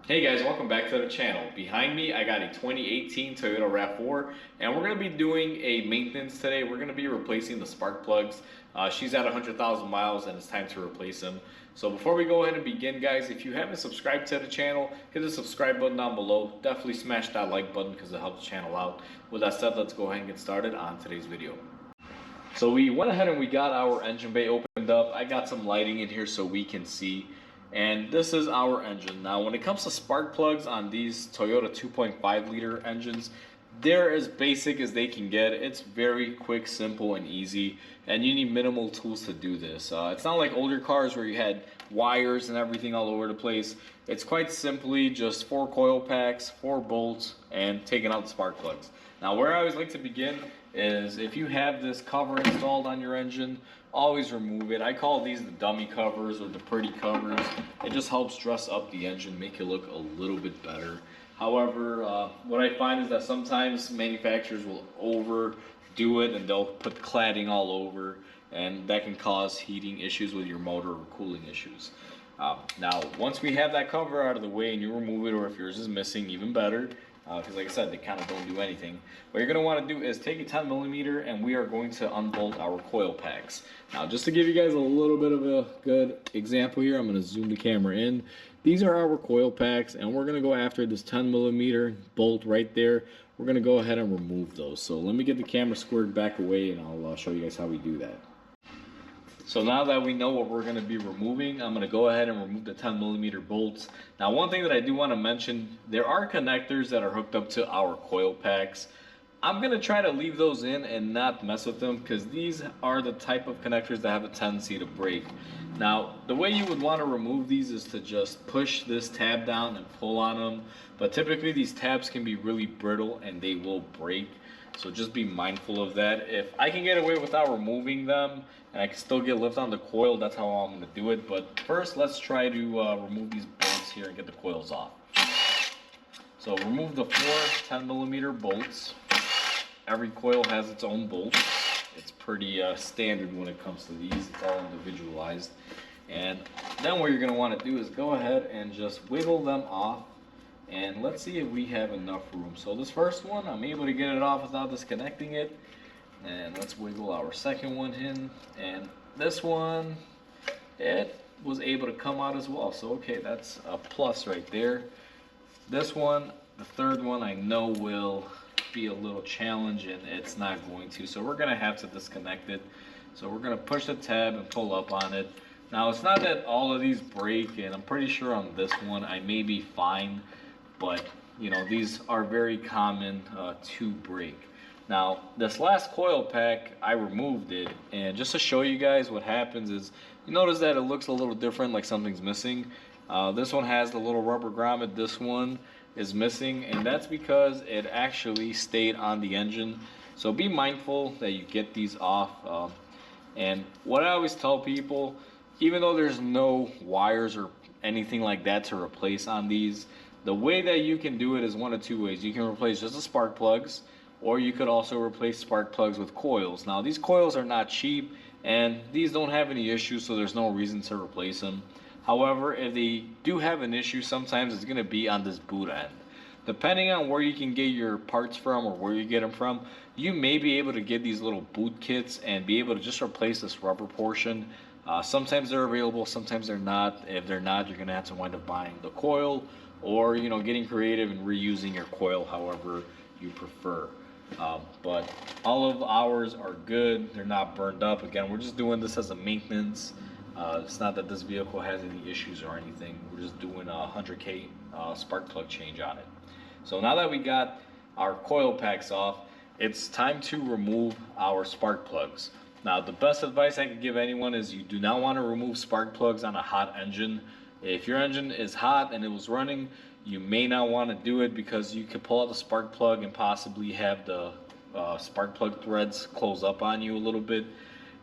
Hey guys, welcome back to the channel. Behind me, I got a 2018 Toyota Rav4, and we're going to be doing a maintenance today. We're going to be replacing the spark plugs. She's at 100,000 miles and it's time to replace them. So before we go ahead and begin, guys, if you haven't subscribed to the channel, hit the subscribe button down below. Definitely smash that like button because it helps the channel out. With that said, let's go ahead and get started on today's video. So we went ahead and we got our engine bay opened up. I got some lighting in here so we can see. And this is our engine. Now, when it comes to spark plugs on these Toyota 2.5 liter engines, they're as basic as they can get. It's very quick, simple, and easy, and you need minimal tools to do this. It's not like older cars where you had wires and everything all over the place. It's quite simply just 4 coil packs, 4 bolts, and taking out the spark plugs. Now, where I always like to begin is if you have this cover installed on your engine, always remove it. I call these the dummy covers or the pretty covers. It just helps dress up the engine, make it look a little bit better. However, what I find is that sometimes manufacturers will overdo it and they'll put cladding all over, and that can cause heating issues with your motor or cooling issues. Now, once we have that cover out of the way and you remove it, or if yours is missing, even better, because like I said, they kind of don't do anything. What you're going to want to do is take a 10 millimeter and we are going to unbolt our coil packs. Now, just to give you guys a little bit of a good example here, I'm going to zoom the camera in. These are our coil packs, and we're going to go after this 10 millimeter bolt right there. We're going to go ahead and remove those. So let me get the camera squared back away and I'll show you guys how we do that. So now that we know what we're going to be removing, I'm going to go ahead and remove the 10 millimeter bolts. Now, one thing that I do want to mention, there are connectors that are hooked up to our coil packs. I'm going to try to leave those in and not mess with them because these are the type of connectors that have a tendency to break. Now, the way you would want to remove these is to just push this tab down and pull on them. But typically these tabs can be really brittle and they will break. So just be mindful of that. If I can get away without removing them and I can still get lift on the coil, that's how I'm going to do it. But first, let's try to remove these bolts here and get the coils off. So remove the 4 10 millimeter bolts. Every coil has its own bolt. It's pretty standard when it comes to these. It's all individualized. And then what you're going to want to do is go ahead and just wiggle them off. And let's see if we have enough room. So this first one, I'm able to get it off without disconnecting it. And let's wiggle our second one in. And this one, it was able to come out as well. So okay, that's a plus right there. This one, the third one, I know will be a little challenge, and it's not going to. So we're going to have to disconnect it. So we're going to push the tab and pull up on it. Now, it's not that all of these break, and I'm pretty sure on this one I may be fine. But, you know, these are very common to break. Now, this last coil pack, I removed it. And just to show you guys what happens is, you notice that it looks a little different, like something's missing. This one has the little rubber grommet. This one is missing. And that's because it actually stayed on the engine. So be mindful that you get these off. And what I always tell people, even though there's no wires or anything like that to replace on these, the way that you can do it is one of two ways. You can replace just the spark plugs, or you could also replace spark plugs with coils. Now, these coils are not cheap, and these don't have any issues, so there's no reason to replace them. However, if they do have an issue, sometimes it's going to be on this boot end. Depending on where you can get your parts from or where you get them from, you may be able to get these little boot kits and be able to just replace this rubber portion. Sometimes they're available, sometimes they're not. If they're not, you're going to have to wind up buying the coil, or, you know, getting creative and reusing your coil however you prefer. But all of ours are good. They're not burned up. Again, we're just doing this as a maintenance. It's not that this vehicle has any issues or anything. We're just doing a 100K spark plug change on it. So now that we got our coil packs off, it's time to remove our spark plugs. Now, the best advice I could give anyone is you do not want to remove spark plugs on a hot engine. If your engine is hot and it was running, you may not want to do it because you could pull out the spark plug and possibly have the spark plug threads close up on you a little bit.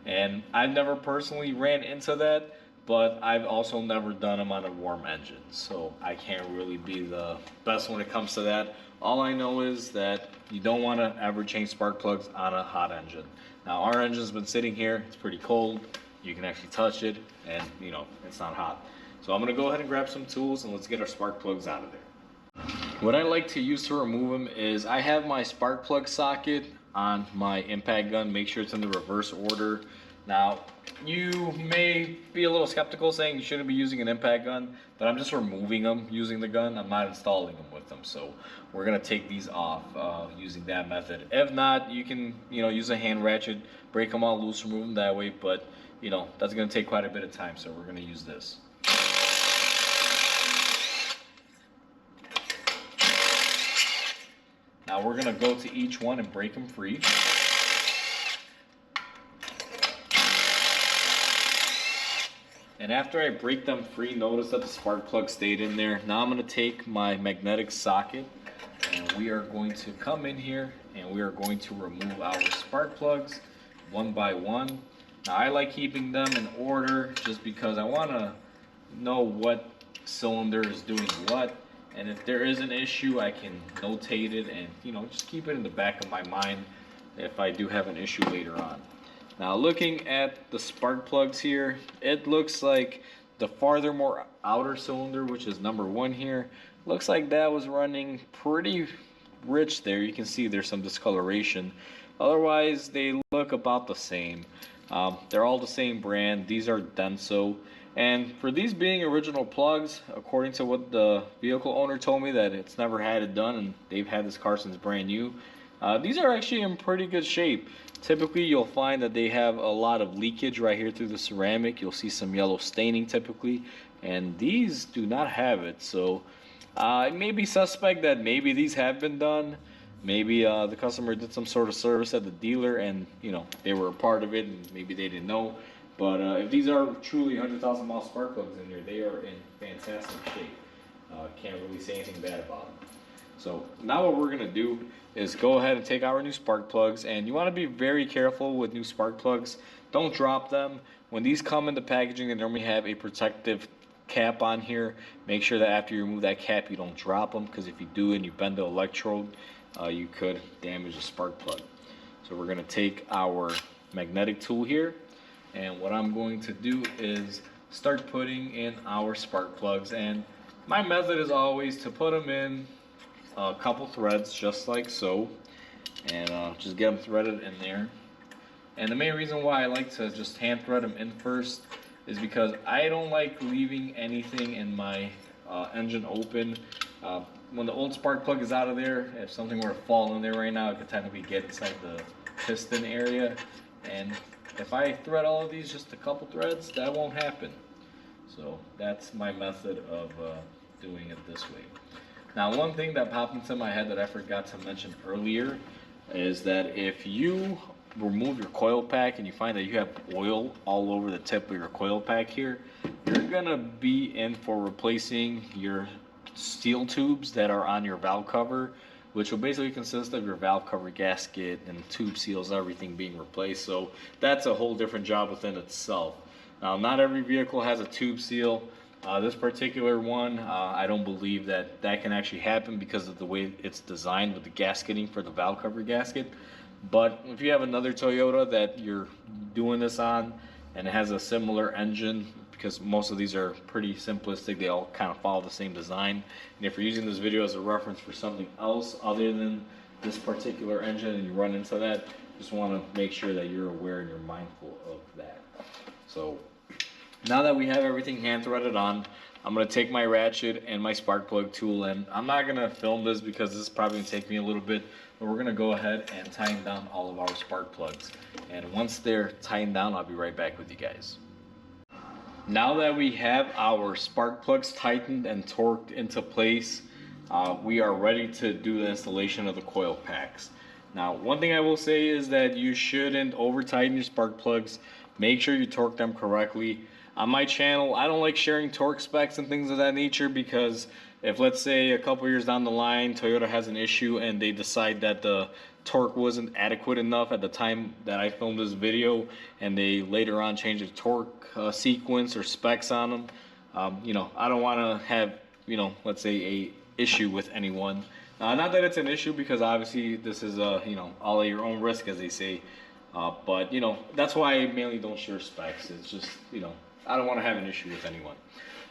And I've never personally ran into that, but I've also never done them on a warm engine. So I can't really be the best when it comes to that. All I know is that you don't want to ever change spark plugs on a hot engine. Now, our engine's been sitting here, it's pretty cold. You can actually touch it and, you know, it's not hot. So I'm gonna go ahead and grab some tools and let's get our spark plugs out of there. What I like to use to remove them is I have my spark plug socket on my impact gun. Make sure it's in the reverse order. Now, you may be a little skeptical saying you shouldn't be using an impact gun, but I'm just removing them using the gun. I'm not installing them with them. So we're gonna take these off using that method. If not, you can, use a hand ratchet, break them all loose, remove them that way, but that's gonna take quite a bit of time. So we're gonna use this. Now we're gonna go to each one and break them free. And after I break them free, notice that the spark plug stayed in there. Now I'm gonna take my magnetic socket and we are going to come in here and we are going to remove our spark plugs one by one. Now I like keeping them in order just because I wanna know what cylinder is doing what. And if there is an issue, I can notate it and just keep it in the back of my mind if I do have an issue later on. Now looking at the spark plugs here, it looks like the farther more outer cylinder, which is number 1 here, looks like that was running pretty rich there. You can see there's some discoloration. Otherwise, they look about the same. They're all the same brand. These are Denso. And for these being original plugs, according to what the vehicle owner told me, that it's never had it done and they've had this car since brand new, these are actually in pretty good shape. Typically you'll find that they have a lot of leakage right here through the ceramic. You'll see some yellow staining typically, and these do not have it. So it may be suspect that maybe these have been done. Maybe the customer did some sort of service at the dealer and they were a part of it and maybe they didn't know. But if these are truly 100,000 mile spark plugs in there, they are in fantastic shape. Can't really say anything bad about them. So now what we're gonna do is go ahead and take our new spark plugs, and you wanna be very careful with new spark plugs. Don't drop them. When these come in the packaging, they normally have a protective cap on here. Make sure that after you remove that cap, you don't drop them, because if you do and you bend the electrode, you could damage the spark plug. So we're gonna take our magnetic tool here, and what I'm going to do is start putting in our spark plugs. And my method is always to put them in a couple threads, just like so, and just get them threaded in there. And the main reason why I like to just hand thread them in first is because I don't like leaving anything in my engine open. When the old spark plug is out of there, if something were to fall in there right now, it could technically get inside the piston area. And if I thread all of these just a couple threads, that won't happen. So that's my method of doing it this way. Now, one thing that popped into my head that I forgot to mention earlier is that if you remove your coil pack and you find that you have oil all over the tip of your coil pack here, you're gonna be in for replacing your steel tubes that are on your valve cover, which will basically consist of your valve cover gasket and tube seals, everything being replaced. So that's a whole different job within itself. Now, not every vehicle has a tube seal. This particular one, I don't believe that can actually happen because of the way it's designed with the gasketing for the valve cover gasket. But if you have another Toyota that you're doing this on and it has a similar engine, because most of these are pretty simplistic, they all kind of follow the same design. And if you're using this video as a reference for something else other than this particular engine and you run into that, just want to make sure that you're aware and you're mindful of that. So now that we have everything hand threaded on, I'm going to take my ratchet and my spark plug tool, and I'm not going to film this because this is probably going to take me a little bit, but we're going to go ahead and tighten down all of our spark plugs. And once they're tightened down, I'll be right back with you guys. Now that we have our spark plugs tightened and torqued into place, we are ready to do the installation of the coil packs. Now, one thing I will say is that you shouldn't over tighten your spark plugs. Make sure you torque them correctly. On my channel, I don't like sharing torque specs and things of that nature, because if, let's say, a couple years down the line Toyota has an issue and they decide that the torque wasn't adequate enough at the time that I filmed this video, and they later on change the torque sequence or specs on them, I don't want to have, let's say, a issue with anyone. Not that it's an issue, because obviously this is all at your own risk, as they say, but that's why I mainly don't share specs. It's just I don't want to have an issue with anyone.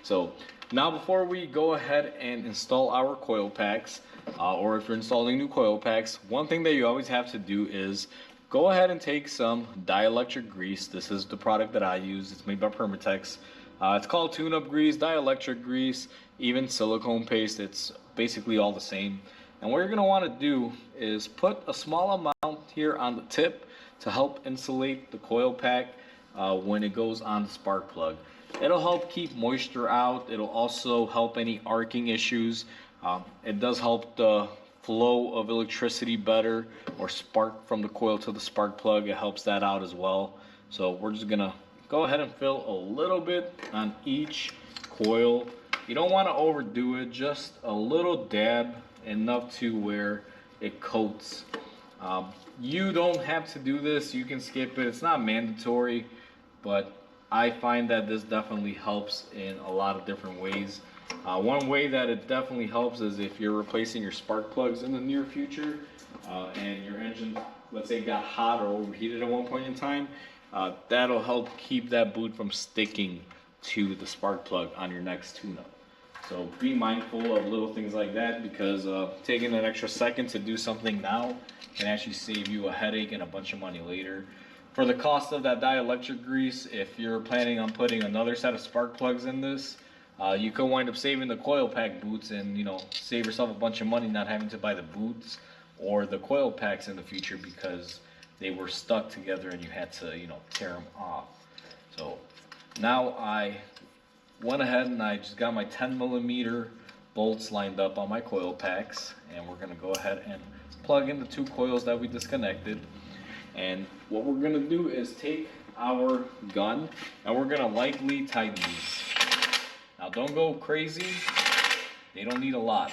So now before we go ahead and install our coil packs, or if you're installing new coil packs, one thing that you always have to do is go ahead and take some dielectric grease. This is the product that I use. It's made by Permatex. It's called tune-up grease, dielectric grease, even silicone paste. It's basically all the same. And what you're going to want to do is put a small amount here on the tip to help insulate the coil pack when it goes on the spark plug. It'll help keep moisture out. It'll also help any arcing issues. It does help the flow of electricity better, or spark from the coil to the spark plug. It helps that out as well. So we're just gonna go ahead and fill a little bit on each coil. You don't want to overdo it, just a little dab, enough to where it coats. You don't have to do this, you can skip it, it's not mandatory, but I find that this definitely helps in a lot of different ways. One way that it definitely helps is if you're replacing your spark plugs in the near future, and your engine, let's say, got hot or overheated at one point in time, that'll help keep that boot from sticking to the spark plug on your next tune-up. So be mindful of little things like that, because taking an extra second to do something now can actually save you a headache and a bunch of money later. For the cost of that dielectric grease, if you're planning on putting another set of spark plugs in this, you could wind up saving the coil pack boots and, you know, save yourself a bunch of money not having to buy the boots or the coil packs in the future because they were stuck together and you had to, you know, tear them off. So now I went ahead and I just got my 10mm bolts lined up on my coil packs, and we're gonna go ahead and plug in the two coils that we disconnected. And what we're gonna do is take our gun and we're gonna lightly tighten these. Now don't go crazy, they don't need a lot.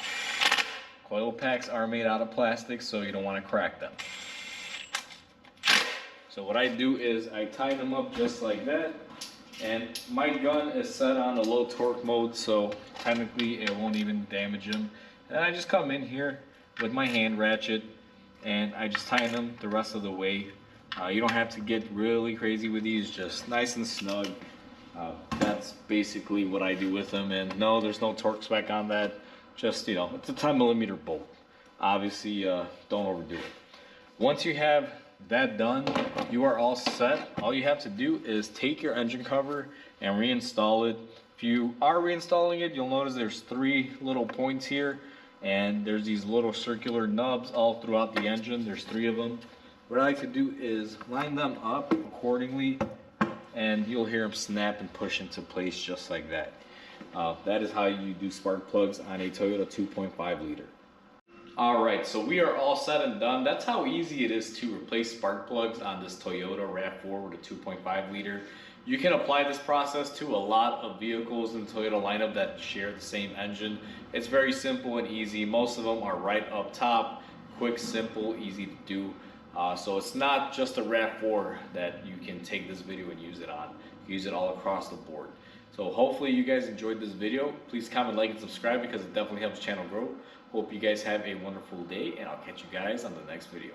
Coil packs are made out of plastic, so you don't want to crack them. So what I do is I tighten them up just like that, and my gun is set on a low torque mode, so technically it won't even damage them. And I just come in here with my hand ratchet and I just tighten them the rest of the way. You don't have to get really crazy with these, just nice and snug. That's basically what I do with them. And no, there's no torque spec on that. Just, you know, it's a 10mm bolt. Obviously, don't overdo it. Once you have that done, you are all set. All you have to do is take your engine cover and reinstall it. If you are reinstalling it, you'll notice there's 3 little points here, and there's these little circular nubs all throughout the engine. There's 3 of them. What I like to do is line them up accordingly, and you'll hear them snap and push into place just like that. That is how you do spark plugs on a Toyota 2.5 liter. Alright, so we are all set and done. That's how easy it is to replace spark plugs on this Toyota RAV4 with a 2.5 liter. You can apply this process to a lot of vehicles in the Toyota lineup that share the same engine. It's very simple and easy. Most of them are right up top, quick, simple, easy to do. So it's not just a RAV4 that you can take this video and use it on. You can use it all across the board. So hopefully you guys enjoyed this video. Please comment, like, and subscribe because it definitely helps the channel grow. Hope you guys have a wonderful day, and I'll catch you guys on the next video.